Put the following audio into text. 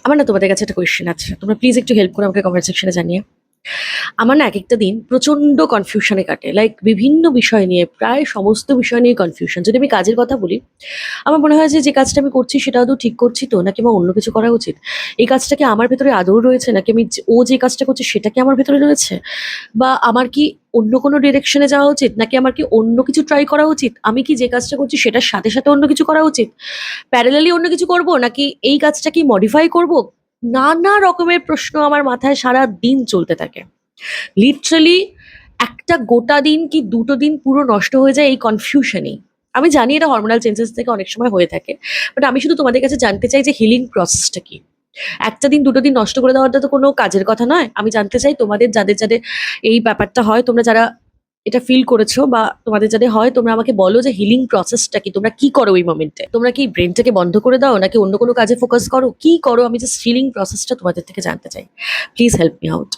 আমার না তোমাদের কাছে একটা কোয়েশ্চেন আছে, তোমরা প্লিজ একটু হেল্প করে আমাকে কমেন্ট সেকশনে জানিয়ে। আমার না এক একটা দিন প্রচন্ড কনফিউশনে কাটে, লাইক বিভিন্ন বিষয় নিয়ে, প্রায় সমস্ত বিষয় নিয়ে কনফিউশন। যদি আমি কাজের কথা বলি, আমার মনে হয় যে যে কাজটা আমি করছি সেটা আদৌ ঠিক করছি তো, নাকি আমার অন্য কিছু করা উচিত। এই কাজটা কি আমার ভেতরে আদৌ রয়েছে, নাকি ও যে কাজটা করছে সেটা কি আমার ভেতরে রয়েছে, বা আমার কি অন্য কোনো ডিরেকশনে যাওয়া উচিত, নাকি আমার কি অন্য কিছু ট্রাই করা উচিত, আমি কি যে কাজটা করছি সেটার সাথে সাথে অন্য কিছু করা উচিত, প্যারালালি অন্য কিছু করব, নাকি এই কাজটা কি মডিফাই করব। নানা রকমের প্রশ্ন আমার মাথায় সারা দিন চলতে থাকে। লিটারালি একটা গোটা দিন কি দুটো দিন পুরো নষ্ট হয়ে যায় এই কনফিউশনেই। আমি জানি এটা হরমোনাল চেঞ্জেস থেকে অনেক সময় হয়ে থাকে, বাট আমি শুধু তোমাদের কাছে জানতে চাই যে হিলিং প্রসেসটা কি। একটা দিন দুটো দিন নষ্ট করে দেওয়াটা তো কোনো কাজের কথা নয়। আমি জানতে চাই তোমাদের যাদের যাদের এই ব্যাপারটা হয়, তোমরা যারা এটা ফিল করেছো, বা তোমাদের যাদের হয়, তোমরা আমাকে বলো যে হিলিং প্রসেসটা কি, তোমরা কি করো ওই মোমেন্টে, তোমরা কি ব্রেনটাকে বন্ধ করে দাও, নাকি অন্য কোনো কাজে ফোকাস করো, কি করো? আমি জাস্ট হিলিং প্রসেসটা তোমাদের থেকে জানতে চাই। Please help me out.